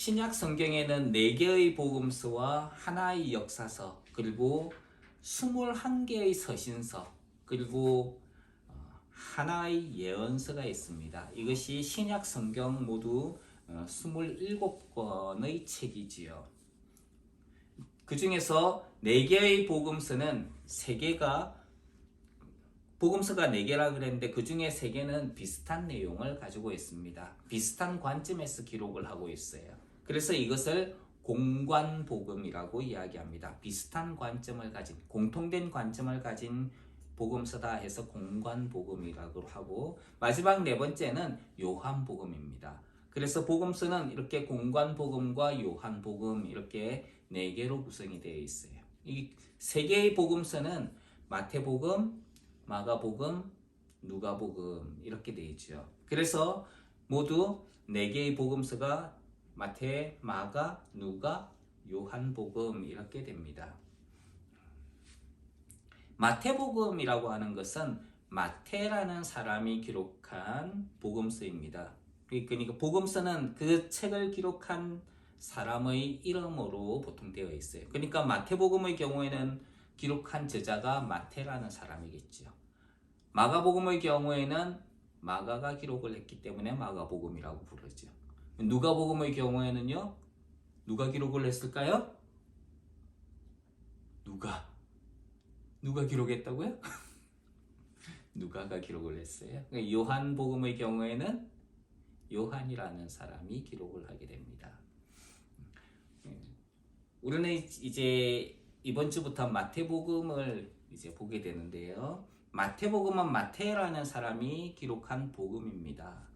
신약 성경에는 4개의 복음서와 하나의 역사서, 그리고 21개의 서신서, 그리고 하나의 예언서가 있습니다. 이것이 신약 성경 모두 27권의 책이지요. 그 중에서 4개의 복음서는 3개가 복음서가 4개라 그랬는데 그 중에 3개는 비슷한 내용을 가지고 있습니다. 비슷한 관점에서 기록을 하고 있어요. 그래서 이것을 공관복음이라고 이야기합니다. 비슷한 관점을 가진, 공통된 관점을 가진 복음서다 해서 공관복음이라고 하고, 마지막 4번째는 요한복음입니다. 그래서 복음서는 이렇게 공관복음과 요한복음 이렇게 4개로 구성이 되어 있어요. 이 3개의 복음서는 마태복음, 마가복음, 누가복음 이렇게 되어 있죠. 그래서 모두 4개의 복음서가 마태, 마가, 누가, 요한복음 이렇게 됩니다. 마태복음이라고 하는 것은 마태라는 사람이 기록한 복음서입니다. 그러니까 복음서는 그 책을 기록한 사람의 이름으로 보통 되어 있어요. 그러니까 마태복음의 경우에는 기록한 저자가 마태라는 사람이겠죠. 마가복음의 경우에는 마가가 기록을 했기 때문에 마가복음이라고 부르죠. 누가복음의 경우에는요, 누가 기록을 했을까요? 누가 기록했다고요? 누가가 기록을 했어요. 요한복음의 경우에는 요한이라는 사람이 기록을 하게 됩니다. 우리는 이제 이번 주부터 마태복음을 이제 보게 되는데요. 마태복음은 마태라는 사람이 기록한 복음입니다.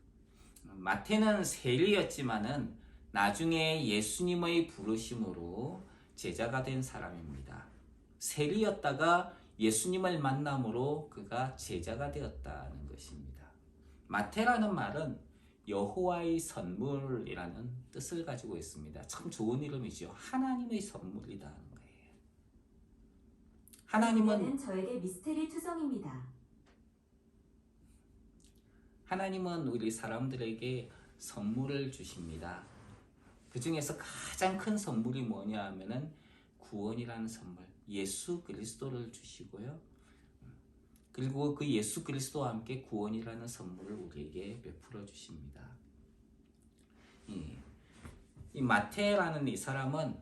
마태는 세리였지만은 나중에 예수님의 부르심으로 제자가 된 사람입니다. 세리였다가 예수님을 만남으로 그가 제자가 되었다는 것입니다. 마태라는 말은 여호와의 선물이라는 뜻을 가지고 있습니다. 참 좋은 이름이죠. 하나님의 선물이라는 거예요. 하나님은 저에게 미스테리 투성입니다. 하나님은 우리 사람들에게 선물을 주십니다. 그 중에서 가장 큰 선물이 뭐냐 하면은 구원이라는 선물, 예수 그리스도를 주시고요. 그리고 그 예수 그리스도와 함께 구원이라는 선물을 우리에게 베풀어 주십니다. 이 마태라는 이 사람은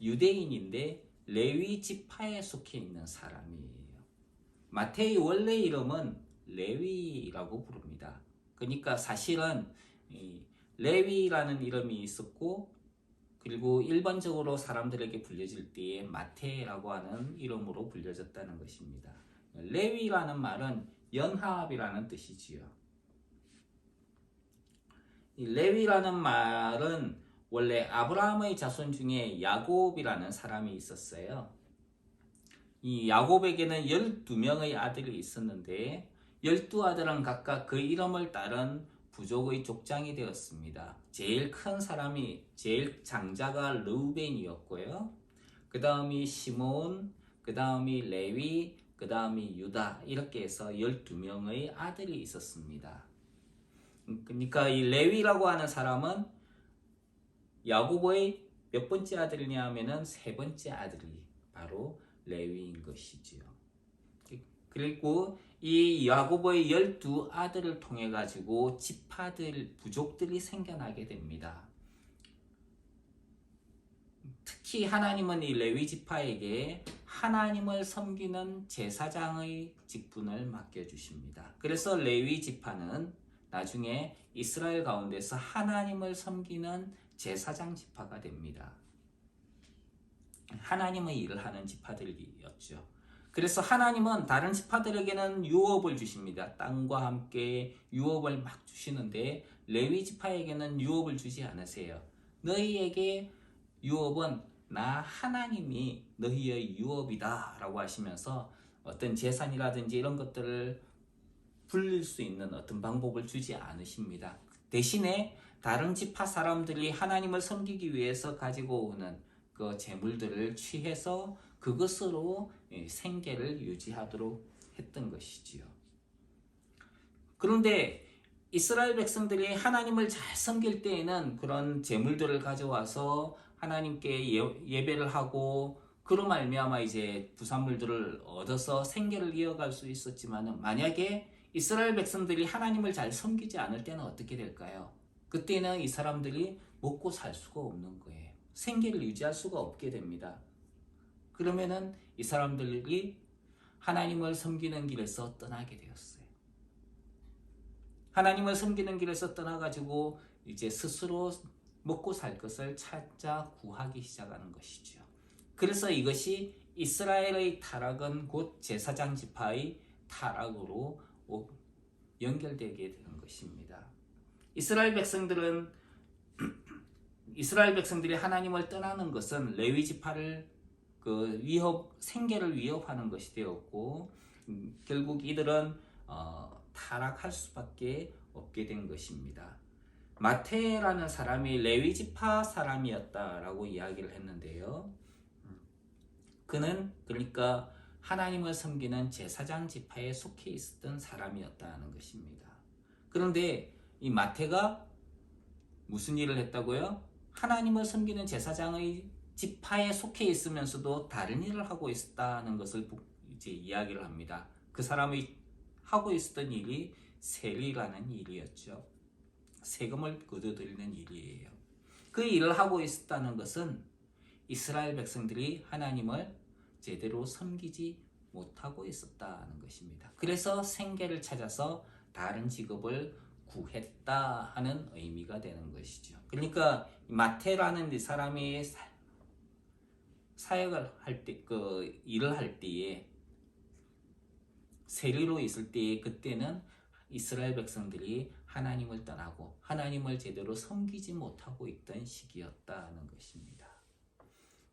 유대인인데 레위 지파에 속해 있는 사람이에요. 마태의 원래 이름은 레위라고 부릅니다. 그러니까 사실은 레위라는 이름이 있었고, 그리고 일반적으로 사람들에게 불려질 때에 마태라고 하는 이름으로 불려졌다는 것입니다. 레위라는 말은 연합이라는 뜻이지요. 이 레위라는 말은 원래 아브라함의 자손 중에 야곱이라는 사람이 있었어요. 이 야곱에게는 12명의 아들이 있었는데 12아들은 각각 그 이름을 따른 부족의 족장이 되었습니다. 제일 큰 사람이, 제일 장자가 르우벤이었고요. 그 다음이 시몬, 그 다음이 레위, 그 다음이 유다, 이렇게 해서 12명의 아들이 있었습니다. 그러니까 이 레위라고 하는 사람은 야곱의 몇 번째 아들이냐 하면은 3번째 아들이 바로 레위인 것이지요. 그리고 이 야곱의 12아들을 통해 가지고 지파들, 부족들이 생겨나게 됩니다. 특히 하나님은 이 레위 지파에게 하나님을 섬기는 제사장의 직분을 맡겨주십니다. 그래서 레위 지파는 나중에 이스라엘 가운데서 하나님을 섬기는 제사장 지파가 됩니다. 하나님의 일을 하는 지파들이었죠. 그래서 하나님은 다른 지파들에게는 유업을 주십니다. 땅과 함께 유업을 막 주시는데 레위 지파에게는 유업을 주지 않으세요. 너희에게 유업은 나 하나님이 너희의 유업이다 라고 하시면서 어떤 재산이라든지 이런 것들을 불릴 수 있는 어떤 방법을 주지 않으십니다. 대신에 다른 지파 사람들이 하나님을 섬기기 위해서 가지고 오는 그 재물들을 취해서 그것으로 생계를 유지하도록 했던 것이지요. 그런데 이스라엘 백성들이 하나님을 잘 섬길 때에는 그런 제물들을 가져와서 하나님께 예배를 하고 그로 말미암아 이제 부산물들을 얻어서 생계를 이어갈 수 있었지만은, 만약에 이스라엘 백성들이 하나님을 잘 섬기지 않을 때는 어떻게 될까요? 그때는 이 사람들이 먹고 살 수가 없는 거예요. 생계를 유지할 수가 없게 됩니다. 그러면은 이 사람들이 하나님을 섬기는 길에서 떠나게 되었어요. 하나님을 섬기는 길에서 떠나가지고 이제 스스로 먹고 살 것을 찾아 구하기 시작하는 것이죠. 그래서 이것이 이스라엘의 타락은 곧 제사장 지파의 타락으로 연결되게 되는 것입니다. 이스라엘 백성들이 하나님을 떠나는 것은 레위 지파를 생계를 위협하는 것이 되었고, 결국 이들은 타락할 수밖에 없게 된 것입니다. 마태라는 사람이 레위 지파 사람이었다라고 이야기를 했는데요. 그는 그러니까 하나님을 섬기는 제사장 지파에 속해 있었던 사람이었다는 것입니다. 그런데 이 마태가 무슨 일을 했다고요? 하나님을 섬기는 제사장의 지파에 속해 있으면서도 다른 일을 하고 있었다는 것을 이제 이야기를 합니다. 그 사람이 하고 있었던 일이 세리라는 일이었죠. 세금을 거둬들이는 일이에요. 그 일을 하고 있었다는 것은 이스라엘 백성들이 하나님을 제대로 섬기지 못하고 있었다는 것입니다. 그래서 생계를 찾아서 다른 직업을 구했다 하는 의미가 되는 것이죠. 그러니까 마태라는 이 사람이 사역을 할 때, 일을 할 때에, 세리로 있을 때에, 그때는 이스라엘 백성들이 하나님을 떠나고 하나님을 제대로 섬기지 못하고 있던 시기였다는 것입니다.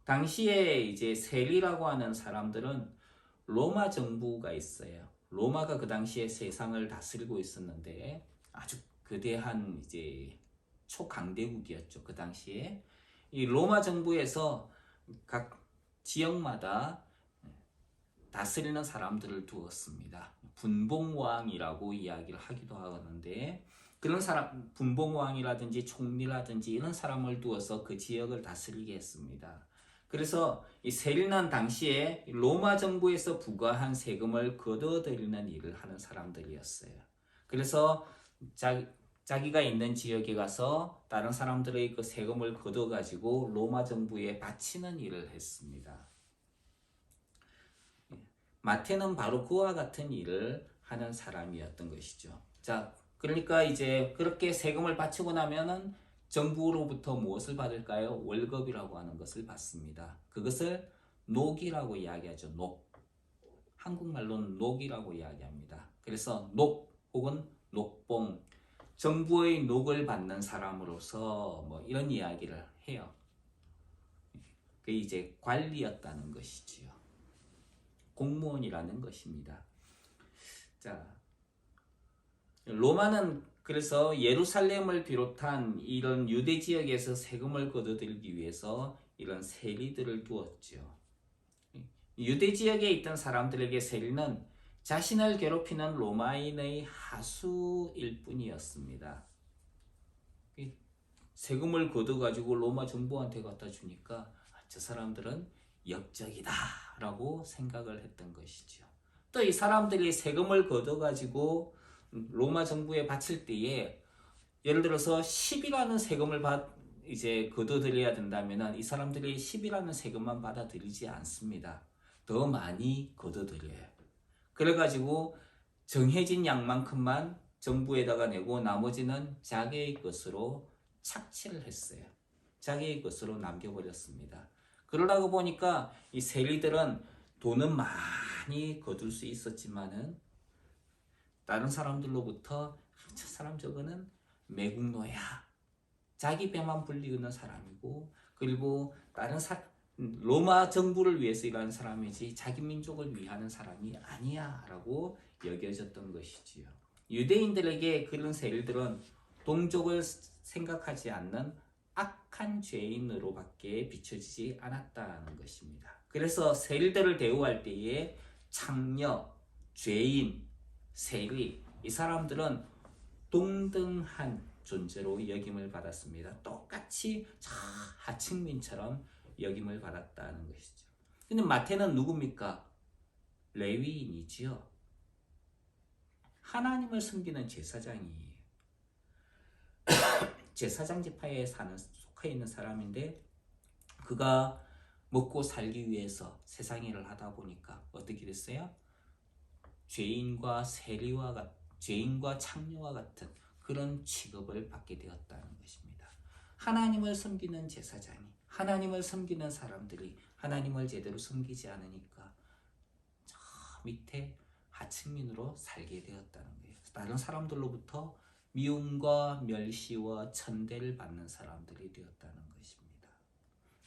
당시에 이제 세리라고 하는 사람들은 로마 정부가 있어요. 로마가 그 당시에 세상을 다스리고 있었는데 아주 거대한 이제 초강대국이었죠. 그 당시에 이 로마 정부에서 각 지역마다 다스리는 사람들을 두었습니다. 분봉왕이라고 이야기를 하기도 하는데, 그런 사람, 분봉왕이라든지 총리라든지 이런 사람을 두어서 그 지역을 다스리게 했습니다. 그래서 이 세리는 당시에 로마 정부에서 부과한 세금을 거둬들이는 일을 하는 사람들이었어요. 그래서 자기가 있는 지역에 가서 다른 사람들의 그 세금을 걷어가지고 로마 정부에 바치는 일을 했습니다. 마태는 바로 그와 같은 일을 하는 사람이었던 것이죠. 자, 그러니까 이제 그렇게 세금을 바치고 나면은 정부로부터 무엇을 받을까요? 월급이라고 하는 것을 받습니다. 그것을 녹이라고 이야기하죠. 녹. 한국말로는 녹이라고 이야기합니다. 그래서 녹 혹은 녹봉, 정부의 녹을 받는 사람으로서 뭐 이런 이야기를 해요. 그게 이제 관리였다는 것이지요. 공무원이라는 것입니다. 자, 로마는 그래서 예루살렘을 비롯한 이런 유대 지역에서 세금을 거둬들이기 위해서 이런 세리들을 두었죠. 유대 지역에 있던 사람들에게 세리는 자신을 괴롭히는 로마인의 하수일 뿐이었습니다. 세금을 걷어가지고 로마 정부한테 갖다 주니까 저 사람들은 역적이다 라고 생각을 했던 것이죠. 또 이 사람들이 세금을 걷어가지고 로마 정부에 바칠 때에, 예를 들어서 10이라는 세금을 이제 거둬들여야 된다면 이 사람들이 10이라는 세금만 받아들이지 않습니다. 더 많이 거둬들여요. 그래가지고 정해진 양만큼만 정부에다가 내고 나머지는 자기의 것으로 착취를 했어요. 자기의 것으로 남겨버렸습니다. 그러다가 보니까 이 세리들은 돈은 많이 거둘 수 있었지만은 다른 사람들로부터 저 사람 저거는 매국노야, 자기 배만 불리는 사람이고, 그리고 다른 로마 정부를 위해서 일하는 사람이지 자기 민족을 위하는 사람이 아니야 라고 여겨졌던 것이지요. 유대인들에게 그런 세리들은 동족을 생각하지 않는 악한 죄인으로밖에 비춰지지 않았다는 것입니다. 그래서 세리들을 대우할 때에 창녀, 죄인, 세리, 이 사람들은 동등한 존재로 여김을 받았습니다. 똑같이 하층민처럼 여김을 받았다는 것이죠. 근데 마태는 누굽니까? 레위인이지요. 하나님을 섬기는 제사장이에요. 제사장 지파에 속해 있는 사람인데 그가 먹고 살기 위해서 세상 일을 하다 보니까 어떻게 됐어요? 죄인과 창녀와 같은 그런 취급을 받게 되었다는 것입니다. 하나님을 섬기는 제사장이, 하나님을 섬기는 사람들이 하나님을 제대로 섬기지 않으니까 저 밑에 하층민으로 살게 되었다는 거예요. 다른 사람들로부터 미움과 멸시와 천대를 받는 사람들이 되었다는 것입니다.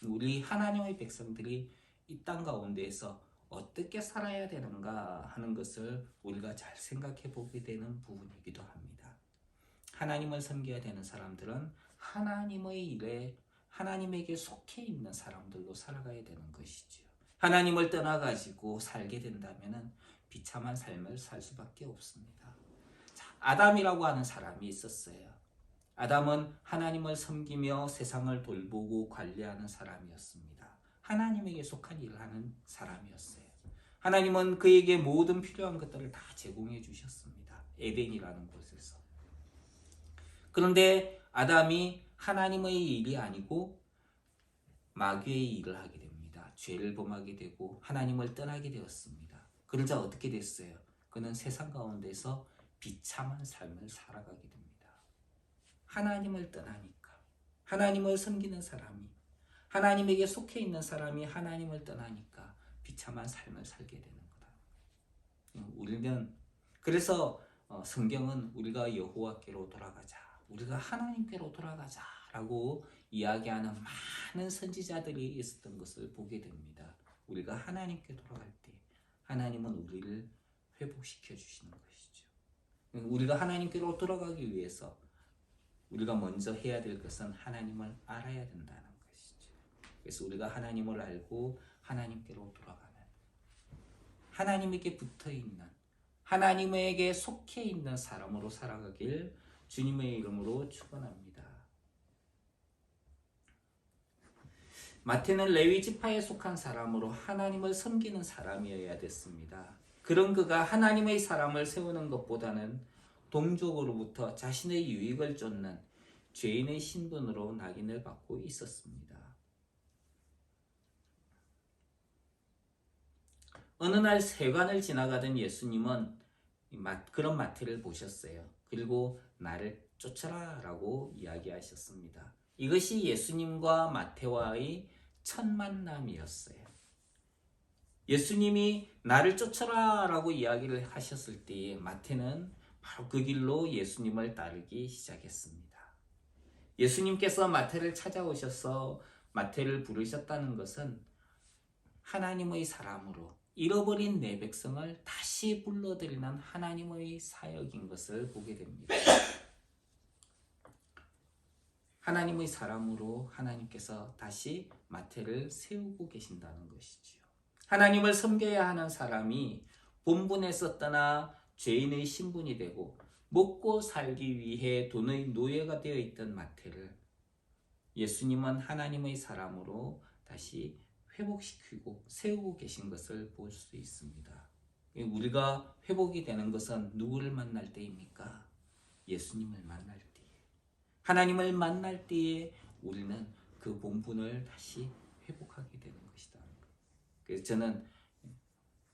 우리 하나님의 백성들이 이 땅 가운데에서 어떻게 살아야 되는가 하는 것을 우리가 잘 생각해 보게 되는 부분이기도 합니다. 하나님을 섬겨야 되는 사람들은 하나님의 일에 하나님에게 속해 있는 사람들로 살아가야 되는 것이죠. 하나님을 떠나가지고 살게 된다면 비참한 삶을 살 수밖에 없습니다. 자, 아담이라고 하는 사람이 있었어요. 아담은 하나님을 섬기며 세상을 돌보고 관리하는 사람이었습니다. 하나님에게 속한 일을 하는 사람이었어요. 하나님은 그에게 모든 필요한 것들을 다 제공해 주셨습니다. 에덴이라는 곳에서. 그런데 아담이 하나님의 일이 아니고 마귀의 일을 하게 됩니다. 죄를 범하게 되고 하나님을 떠나게 되었습니다. 그러자 어떻게 됐어요? 그는 세상 가운데서 비참한 삶을 살아가게 됩니다. 하나님을 떠나니까, 하나님을 섬기는 사람이, 하나님에게 속해 있는 사람이 하나님을 떠나니까 비참한 삶을 살게 되는 거다. 우리는 그래서 성경은 우리가 여호와께로 돌아가자, 우리가 하나님께로 돌아가자라고 이야기하는 많은 선지자들이 있었던 것을 보게 됩니다. 우리가 하나님께 돌아갈 때 하나님은 우리를 회복시켜 주시는 것이죠. 우리가 하나님께로 돌아가기 위해서 우리가 먼저 해야 될 것은 하나님을 알아야 된다는 것이죠. 그래서 우리가 하나님을 알고 하나님께로 돌아가는, 하나님에게 붙어있는, 하나님에게 속해 있는 사람으로 살아가길 주님의 이름으로 축원합니다. 마태는 레위 지파에 속한 사람으로 하나님을 섬기는 사람이어야 됐습니다. 그런 그가 하나님의 사람을 세우는 것보다는 동족으로부터 자신의 유익을 쫓는 죄인의 신분으로 낙인을 받고 있었습니다. 어느 날 세관을 지나가던 예수님은 그런 마태를 보셨어요. 그리고 나를 쫓아라 라고 이야기하셨습니다. 이것이 예수님과 마태와의 첫 만남이었어요. 예수님이 나를 쫓아라 라고 이야기를 하셨을 때에 마태는 바로 그 길로 예수님을 따르기 시작했습니다. 예수님께서 마태를 찾아오셔서 마태를 부르셨다는 것은 하나님의 사람으로 잃어버린 내 백성을 다시 불러들이는 하나님의 사역인 것을 보게 됩니다. 하나님의 사람으로 하나님께서 다시 마태를 세우고 계신다는 것이지요. 하나님을 섬겨야 하는 사람이 본분에서 떠나 죄인의 신분이 되고 먹고 살기 위해 돈의 노예가 되어 있던 마태를 예수님은 하나님의 사람으로 다시 회복시키고 세우고 계신 것을 볼 수 있습니다. 우리가 회복이 되는 것은 누구를 만날 때입니까? 예수님을 만날 때에. 하나님을 만날 때에 우리는 그 본분을 다시 회복하게 되는 것이다. 그래서 저는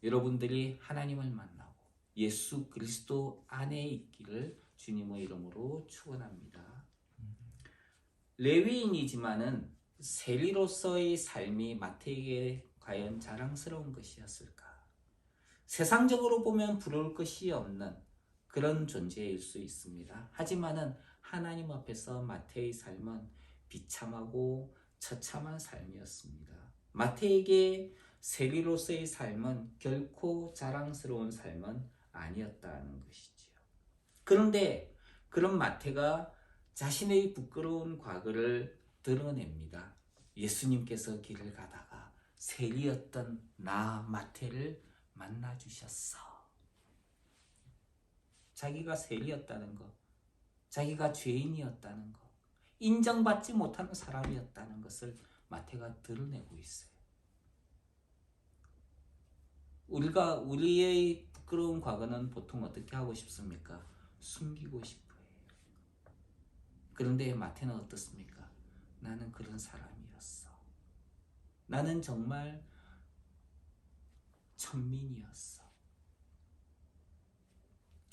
여러분들이 하나님을 만나고 예수 그리스도 안에 있기를 주님의 이름으로 축원합니다. 레위인이지만은 세리로서의 삶이 마태에게 과연 자랑스러운 것이었을까? 세상적으로 보면 부러울 것이 없는 그런 존재일 수 있습니다. 하지만은 하나님 앞에서 마태의 삶은 비참하고 처참한 삶이었습니다. 마태에게 세리로서의 삶은 결코 자랑스러운 삶은 아니었다는 것이지요. 그런데 그런 마태가 자신의 부끄러운 과거를 드러냅니다. 예수님께서 길을 가다가 세리였던 나 마태를 만나 주셨어. 자기가 세리였다는 것, 자기가 죄인이었다는 것, 인정받지 못하는 사람이었다는 것을 마태가 드러내고 있어요. 우리의 부끄러운 과거는 보통 어떻게 하고 싶습니까? 숨기고 싶어요. 그런데 마태는 어떻습니까? 나는 그런 사람이었어. 나는 정말 천민이었어.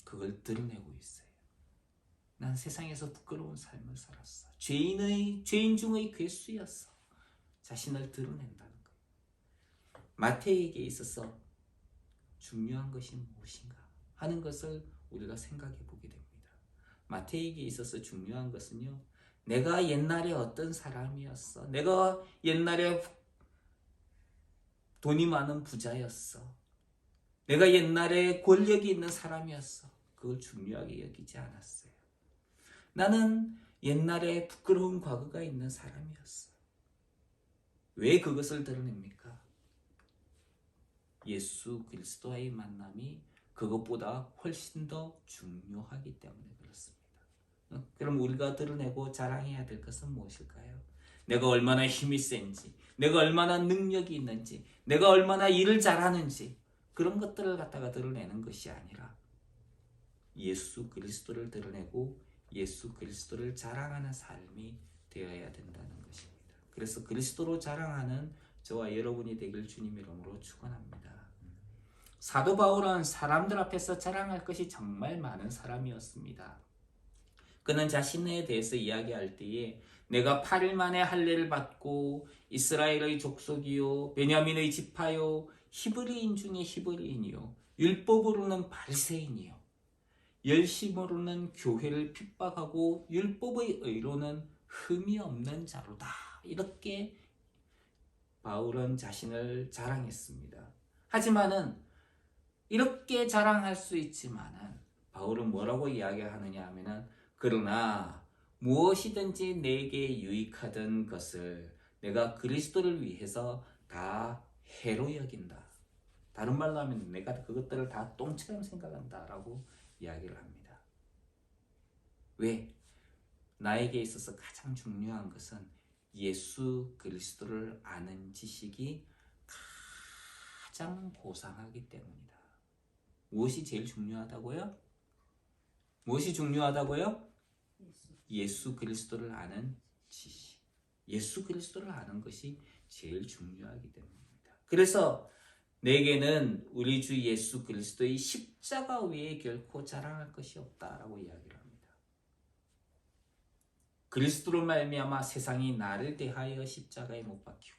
그걸 드러내고 있어요. 난 세상에서 부끄러운 삶을 살았어. 죄인 중의 괴수였어. 자신을 드러낸다는 거예요. 마태에게 있어서 중요한 것이 무엇인가 하는 것을 우리가 생각해 보게 됩니다. 마태에게 있어서 중요한 것은요, 내가 옛날에 어떤 사람이었어. 내가 옛날에 돈이 많은 부자였어. 내가 옛날에 권력이 있는 사람이었어. 그걸 중요하게 여기지 않았어요. 나는 옛날에 부끄러운 과거가 있는 사람이었어. 왜 그것을 드러냅니까? 예수 그리스도와의 만남이 그것보다 훨씬 더 중요하기 때문에 그렇습니다. 그럼 우리가 드러내고 자랑해야 될 것은 무엇일까요? 내가 얼마나 힘이 센지, 내가 얼마나 능력이 있는지, 내가 얼마나 일을 잘하는지, 그런 것들을 갖다가 드러내는 것이 아니라 예수 그리스도를 드러내고 예수 그리스도를 자랑하는 삶이 되어야 된다는 것입니다. 그래서 그리스도로 자랑하는 저와 여러분이 되길 주님 이름으로 축원합니다. 사도 바울은 사람들 앞에서 자랑할 것이 정말 많은 사람이었습니다. 그는 자신에 대해서 이야기할 때에 내가 8일 만에 할례를 받고 이스라엘의 족속이요 베냐민의 지파요 히브리인 중에 히브리인이요 율법으로는 바리새인이요 열심으로는 교회를 핍박하고 율법의 의로는 흠이 없는 자로다. 이렇게 바울은 자신을 자랑했습니다. 하지만은 이렇게 자랑할 수 있지만은 바울은 뭐라고 이야기하느냐 하면은 그러나 무엇이든지 내게 유익하던 것을 내가 그리스도를 위해서 다 해로 여긴다. 다른 말로 하면 내가 그것들을 다 똥처럼 생각한다라고 이야기를 합니다. 왜? 나에게 있어서 가장 중요한 것은 예수 그리스도를 아는 지식이 가장 고상하기 때문이다. 무엇이 제일 중요하다고요? 무엇이 중요하다고요? 예수 그리스도를 아는 지식. 예수 그리스도를 아는 것이 제일 중요하기 때문입니다. 그래서 내게는 우리 주 예수 그리스도의 십자가 외에 결코 자랑할 것이 없다라고 이야기를 합니다. 그리스도로 말미암아 세상이 나를 대하여 십자가에 못 박히고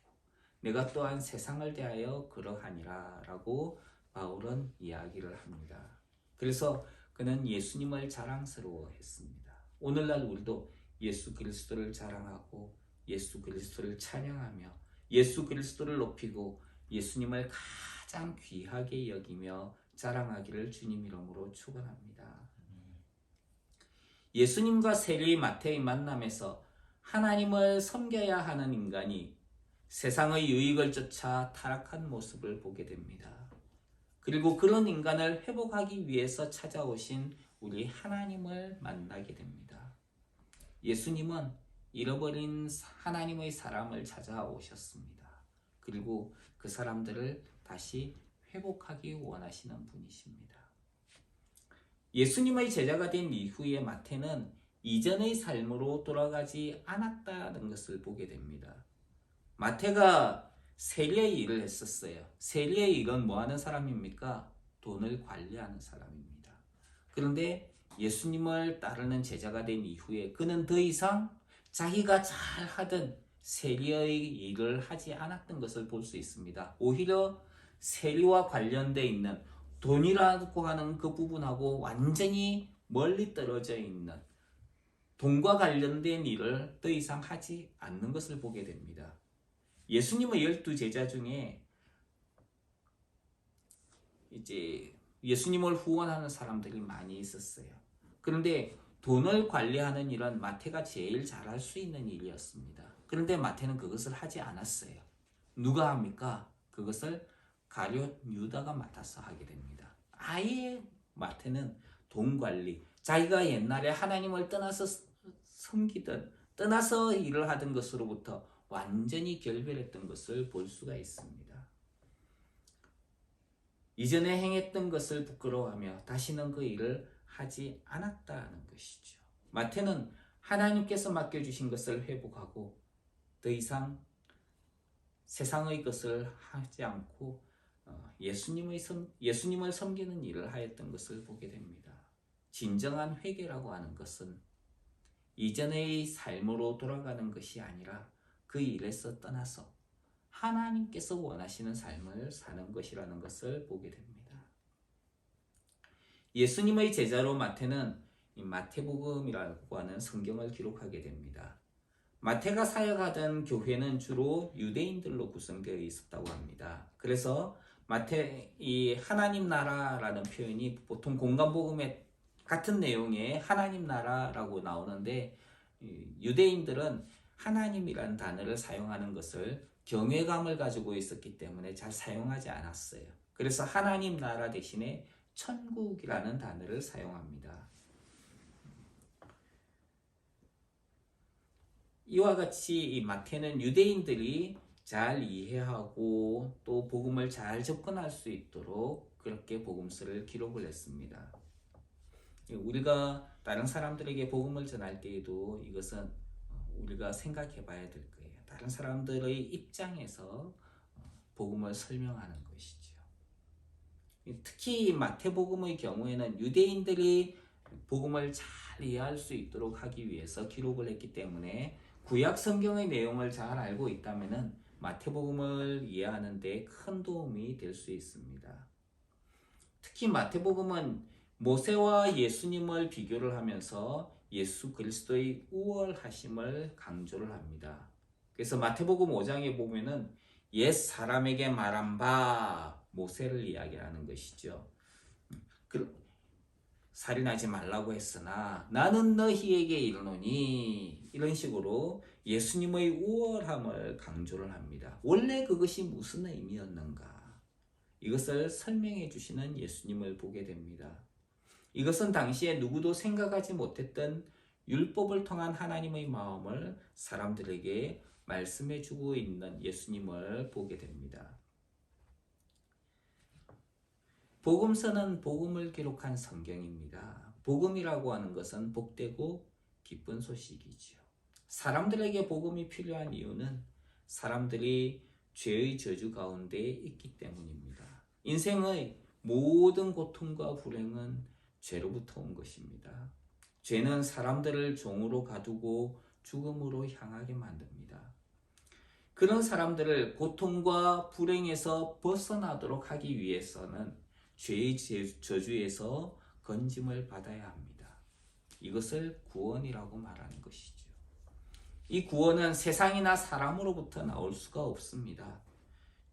내가 또한 세상을 대하여 그러하니라 라고 바울은 이야기를 합니다. 그래서 그는 예수님을 자랑스러워했습니다. 오늘날 우리도 예수 그리스도를 자랑하고 예수 그리스도를 찬양하며 예수 그리스도를 높이고 예수님을 가장 귀하게 여기며 자랑하기를 주님 이름으로 축원합니다. 예수님과 세리 마태의 만남에서 하나님을 섬겨야 하는 인간이 세상의 유익을 쫓아 타락한 모습을 보게 됩니다. 그리고 그런 인간을 회복하기 위해서 찾아오신 우리 하나님을 만나게 됩니다. 예수님은 잃어버린 하나님의 사람을 찾아오셨습니다. 그리고 그 사람들을 다시 회복하기 원하시는 분이십니다. 예수님의 제자가 된 이후에 마태는 이전의 삶으로 돌아가지 않았다는 것을 보게 됩니다. 마태가 세리의 일을 했었어요. 세리의 일은 뭐 하는 사람입니까? 돈을 관리하는 사람입니다. 그런데 예수님을 따르는 제자가 된 이후에 그는 더 이상 자기가 잘 하던 세리의 일을 하지 않았던 것을 볼 수 있습니다. 오히려 세리와 관련되어 있는 돈이라고 하는 그 부분하고 완전히 멀리 떨어져 있는 돈과 관련된 일을 더 이상 하지 않는 것을 보게 됩니다. 예수님의 12제자 중에 이제 예수님을 후원하는 사람들이 많이 있었어요. 그런데 돈을 관리하는 일은 마태가 제일 잘할 수 있는 일이었습니다. 그런데 마태는 그것을 하지 않았어요. 누가 합니까? 그것을 가룟 유다가 맡아서 하게 됩니다. 아예 마태는 돈 관리, 자기가 옛날에 하나님을 떠나서 섬기던, 떠나서 일을 하던 것으로부터 완전히 결별했던 것을 볼 수가 있습니다. 이전에 행했던 것을 부끄러워하며 다시는 그 일을 하지 않았다는 것이죠. 마태는 하나님께서 맡겨주신 것을 회복하고 더 이상 세상의 것을 하지 않고 예수님을 섬기는 일을 하였던 것을 보게 됩니다. 진정한 회개라고 하는 것은 이전의 삶으로 돌아가는 것이 아니라 그 일에서 떠나서 하나님께서 원하시는 삶을 사는 것이라는 것을 보게 됩니다. 예수님의 제자로 마태는 이 마태복음이라고 하는 성경을 기록하게 됩니다. 마태가 사역하던 교회는 주로 유대인들로 구성되어 있었다고 합니다. 그래서 이 하나님 나라라는 표현이 보통 공간복음의 같은 내용의 하나님 나라라고 나오는데 유대인들은 하나님이라는 단어를 사용하는 것을 경외감을 가지고 있었기 때문에 잘 사용하지 않았어요. 그래서 하나님 나라 대신에 천국이라는 단어를 사용합니다. 이와 같이 이 마태는 유대인들이 잘 이해하고 또 복음을 잘 접근할 수 있도록 그렇게 복음서를 기록을 했습니다. 우리가 다른 사람들에게 복음을 전할 때에도 이것은 우리가 생각해 봐야 될 거예요. 다른 사람들의 입장에서 복음을 설명하는 것이죠. 특히 마태복음의 경우에는 유대인들이 복음을 잘 이해할 수 있도록 하기 위해서 기록을 했기 때문에 구약 성경의 내용을 잘 알고 있다면 마태복음을 이해하는 데 큰 도움이 될 수 있습니다. 특히 마태복음은 모세와 예수님을 비교를 하면서 예수 그리스도의 우월하심을 강조를 합니다. 그래서 마태복음 5장에 보면은 옛 사람에게 말한 바 모세를 이야기하는 것이죠. 살인하지 말라고 했으나 나는 너희에게 이르노니, 이런 식으로 예수님의 우월함을 강조를 합니다. 원래 그것이 무슨 의미였는가? 이것을 설명해 주시는 예수님을 보게 됩니다. 이것은 당시에 누구도 생각하지 못했던 율법을 통한 하나님의 마음을 사람들에게 말씀해 주고 있는 예수님을 보게 됩니다. 복음서는 복음을 기록한 성경입니다. 복음이라고 하는 것은 복되고 기쁜 소식이지요. 사람들에게 복음이 필요한 이유는 사람들이 죄의 저주 가운데 있기 때문입니다. 인생의 모든 고통과 불행은 죄로부터 온 것입니다. 죄는 사람들을 종으로 가두고 죽음으로 향하게 만듭니다. 그런 사람들을 고통과 불행에서 벗어나도록 하기 위해서는 죄의 저주에서 건짐을 받아야 합니다. 이것을 구원이라고 말하는 것이죠. 이 구원은 세상이나 사람으로부터 나올 수가 없습니다.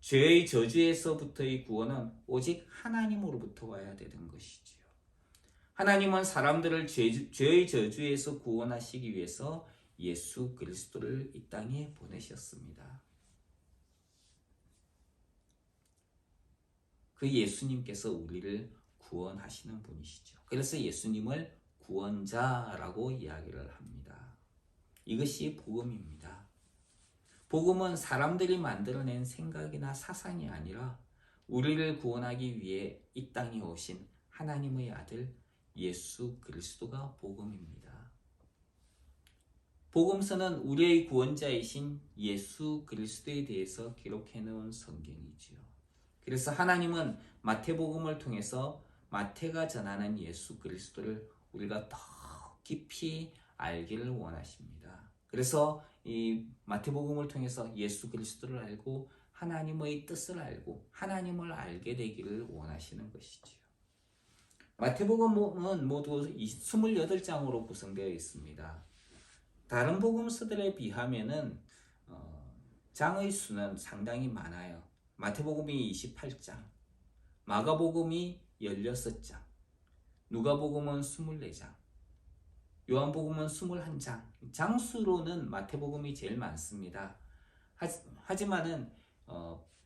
죄의 저주에서부터의 구원은 오직 하나님으로부터 와야 되는 것이지요. 하나님은 사람들을 죄의 저주에서 구원하시기 위해서 예수 그리스도를 이 땅에 보내셨습니다. 그 예수님께서 우리를 구원하시는 분이시죠. 그래서 예수님을 구원자라고 이야기를 합니다. 이것이 복음입니다. 복음은 사람들이 만들어낸 생각이나 사상이 아니라 우리를 구원하기 위해 이 땅에 오신 하나님의 아들 예수 그리스도가 복음입니다. 복음서는 우리의 구원자이신 예수 그리스도에 대해서 기록해 놓은 성경이지요. 그래서 하나님은 마태복음을 통해서 마태가 전하는 예수 그리스도를 우리가 더 깊이 알기를 원하십니다. 그래서 이 마태복음을 통해서 예수 그리스도를 알고 하나님의 뜻을 알고 하나님을 알게 되기를 원하시는 것이지요. 마태복음은 모두 28장으로 구성되어 있습니다. 다른 복음서들에 비하면은 장의 수는 상당히 많아요. 마태복음이 28장, 마가복음이 16장, 누가복음은 24장, 요한복음은 21장. 장수로는 마태복음이 제일 많습니다. 하지만은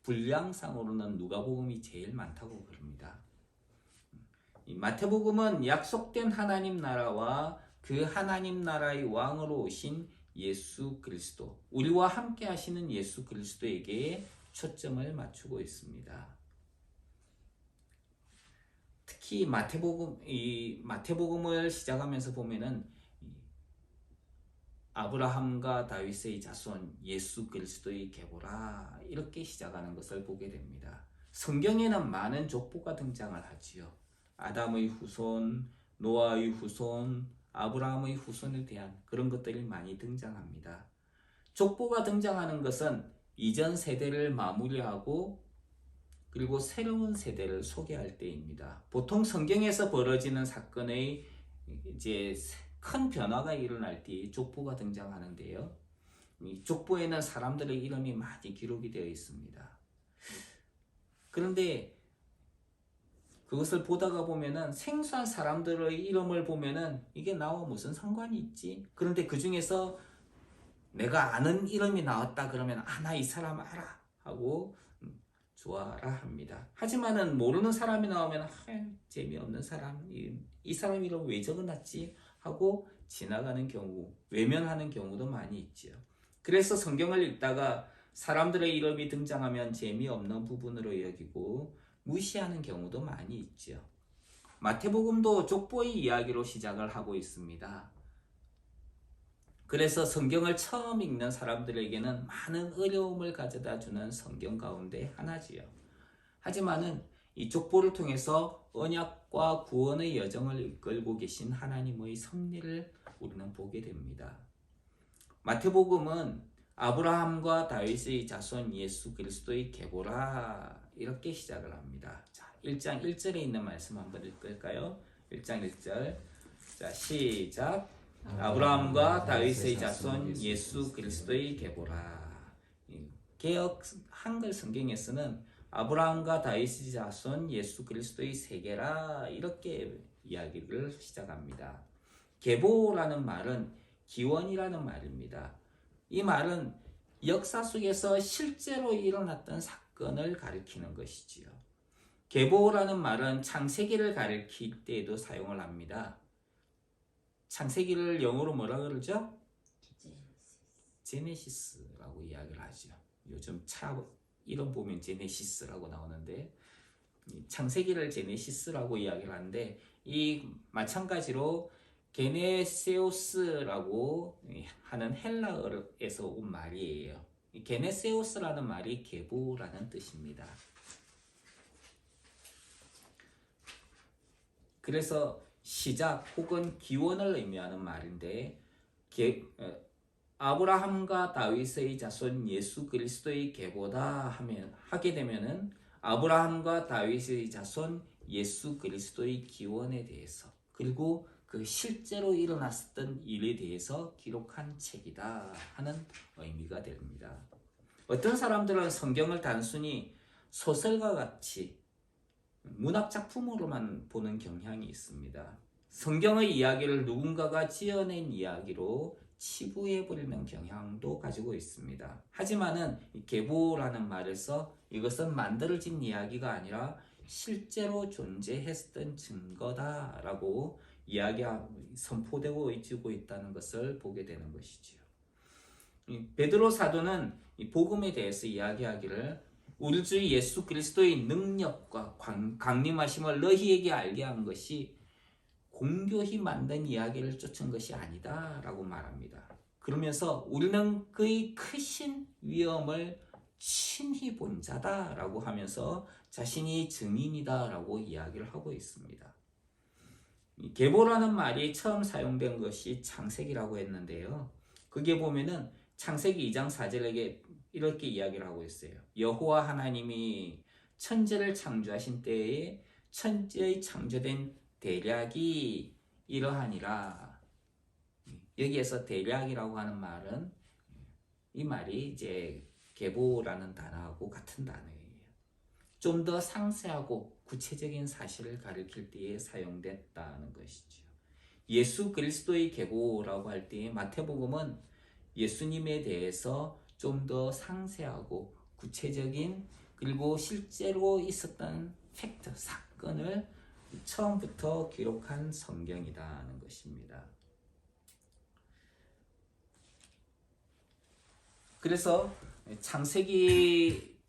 분량상으로는 누가복음이 제일 많다고 그럽니다. 이 마태복음은 약속된 하나님 나라와 그 하나님 나라의 왕으로 오신 예수 그리스도, 우리와 함께 하시는 예수 그리스도에게 초점을 맞추고 있습니다. 특히 마태복음을 시작하면서 보면은 아브라함과 다윗의 자손 예수 그리스도의 계보라 이렇게 시작하는 것을 보게 됩니다. 성경에는 많은 족보가 등장을 하지요. 아담의 후손, 노아의 후손, 아브라함의 후손에 대한 그런 것들이 많이 등장합니다. 족보가 등장하는 것은 이전 세대를 마무리하고 그리고 새로운 세대를 소개할 때입니다. 보통 성경에서 벌어지는 사건의 이제 큰 변화가 일어날 때 족보가 등장하는데요. 이 족보에는 사람들의 이름이 많이 기록이 되어 있습니다. 그런데 그것을 보다가 보면은 생소한 사람들의 이름을 보면은 이게 나와 무슨 상관이 있지? 그런데 그 중에서 내가 아는 이름이 나왔다 그러면 나 이 사람 알아 하고 좋아라 합니다. 하지만은 모르는 사람이 나오면 재미없는 사람, 이 사람 이름 왜 적어놨지? 하고 지나가는 경우, 외면하는 경우도 많이 있죠. 그래서 성경을 읽다가 사람들의 이름이 등장하면 재미없는 부분으로 여기고 무시하는 경우도 많이 있죠. 마태복음도 족보의 이야기로 시작을 하고 있습니다. 그래서 성경을 처음 읽는 사람들에게는 많은 어려움을 가져다 주는 성경 가운데 하나지요. 하지만은 이 족보를 통해서 언약과 구원의 여정을 이끌고 계신 하나님의 섭리를 우리는 보게 됩니다. 마태복음은 아브라함과 다윗의 자손 예수 그리스도의 계보라 이렇게 시작을 합니다. 자, 1장 1절에 있는 말씀 한번 읽을까요? 1장 1절. 자, 시작. 아브라함과 다윗의 자손 예수 그리스도의 계보라. 개역 한글 성경에서는 아브라함과 다윗의 자손 예수 그리스도의 세계라 이렇게 이야기를 시작합니다. 계보라는 말은 기원이라는 말입니다. 이 말은 역사 속에서 실제로 일어났던 사건을 가리키는 것이지요. 계보라는 말은 창세기를 가리킬 때에도 사용을 합니다. 창세기를 영어로 뭐라 그러죠? 제네시스라고 이야기를 하죠. 요즘 차 이름 보면 제네시스라고 나오는데 창세기를 제네시스라고 이야기를 하는데 이 마찬가지로 게네세우스라고 하는 헬라어에서 온 말이에요. 게네세우스라는 말이 계보라는 뜻입니다. 그래서 시작 혹은 기원을 의미하는 말인데 아브라함과 다윗의 자손 예수 그리스도의 계보다 하게 되면은 아브라함과 다윗의 자손 예수 그리스도의 기원에 대해서 그리고 그 실제로 일어났었던 일에 대해서 기록한 책이다 하는 의미가 됩니다. 어떤 사람들은 성경을 단순히 소설과 같이 문학 작품으로만 보는 경향이 있습니다. 성경의 이야기를 누군가가 지어낸 이야기로 치부해버리는 경향도 가지고 있습니다. 하지만은 계보라는 말에서 이것은 만들어진 이야기가 아니라 실제로 존재했던 증거다라고 선포되고 있고 있다는 것을 보게 되는 것이지요. 베드로 사도는 이 복음에 대해서 이야기하기를 우리 주 예수 그리스도의 능력과 강림하심을 너희에게 알게 한 것이 공교히 만든 이야기를 쫓은 것이 아니다 라고 말합니다. 그러면서 우리는 그의 크신 위엄을 친히 본 자다 라고 하면서 자신이 증인이다 라고 이야기를 하고 있습니다. 계보라는 말이 처음 사용된 것이 창세기라고 했는데요. 그게 보면은 창세기 2장 4절에 이렇게 이야기를 하고 있어요. 여호와 하나님이 천지를 창조하신 때에 천지의 창조된 대략이 이러하니라. 여기에서 대략이라고 하는 말은 이 말이 이제 계보라는 단어하고 같은 단어예요. 좀 더 상세하고 구체적인 사실을 가리킬 때에 사용됐다는 것이죠. 예수 그리스도의 계보라고 할 때 마태복음은 예수님에 대해서 좀 더 상세하고 구체적인 그리고 실제로 있었던 팩트, 사건을 처음부터 기록한 성경이라는 것입니다. 그래서 창세기를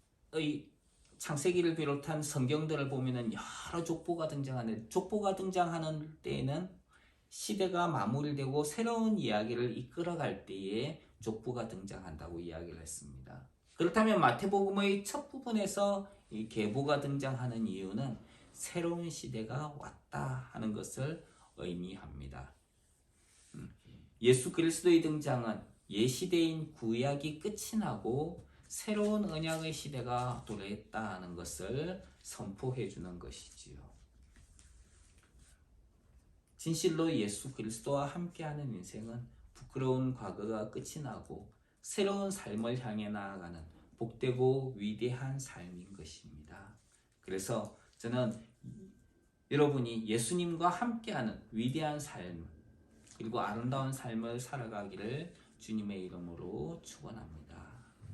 비롯한 성경들을 보면은 여러 족보가 등장하는 때에는 시대가 마무리되고 새로운 이야기를 이끌어갈 때에 족보가 등장한다고 이야기를 했습니다. 그렇다면 마태복음의 첫 부분에서 이 계보가 등장하는 이유는 새로운 시대가 왔다 하는 것을 의미합니다. 예수 그리스도의 등장은 옛시대인 구약이 끝이 나고 새로운 언약의 시대가 도래했다는 것을 선포해 주는 것이지요. 진실로 예수 그리스도와 함께하는 인생은 부끄러운 과거가 끝이 나고 새로운 삶을 향해 나아가는 복되고 위대한 삶인 것입니다. 그래서 저는 여러분이 예수님과 함께하는 위대한 삶 그리고 아름다운 삶을 살아가기를 주님의 이름으로 축원합니다.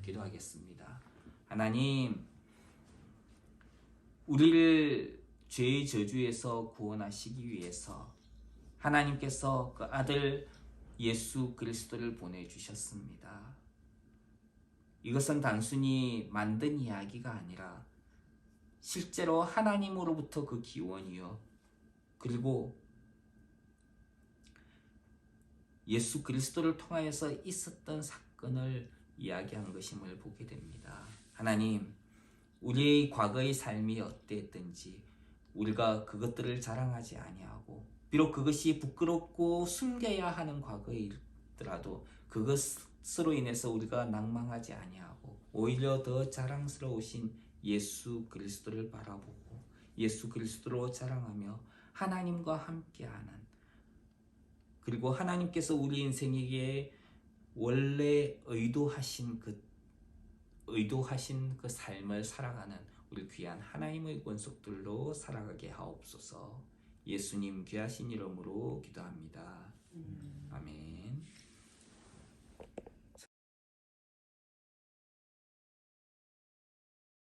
기도하겠습니다. 하나님, 우리를 죄의 저주에서 구원하시기 위해서 하나님께서 그 아들 예수 그리스도를 보내주셨습니다. 이것은 단순히 만든 이야기가 아니라 실제로 하나님으로부터 그 기원이요. 그리고 예수 그리스도를 통하여서 있었던 사건을 이야기한 것임을 보게 됩니다. 하나님, 우리의 과거의 삶이 어땠든지 우리가 그것들을 자랑하지 아니하고 비록 그것이 부끄럽고 숨겨야 하는 과거이더라도 그것으로 인해서 우리가 낭망하지 아니하고 오히려 더 자랑스러우신 예수 그리스도를 바라보고 예수 그리스도로 자랑하며 하나님과 함께하는 그리고 하나님께서 우리 인생에게 원래 의도하신 그 삶을 살아가는 우리 귀한 하나님의 권속들로 살아가게 하옵소서. 예수님 귀하신 이름으로 기도합니다.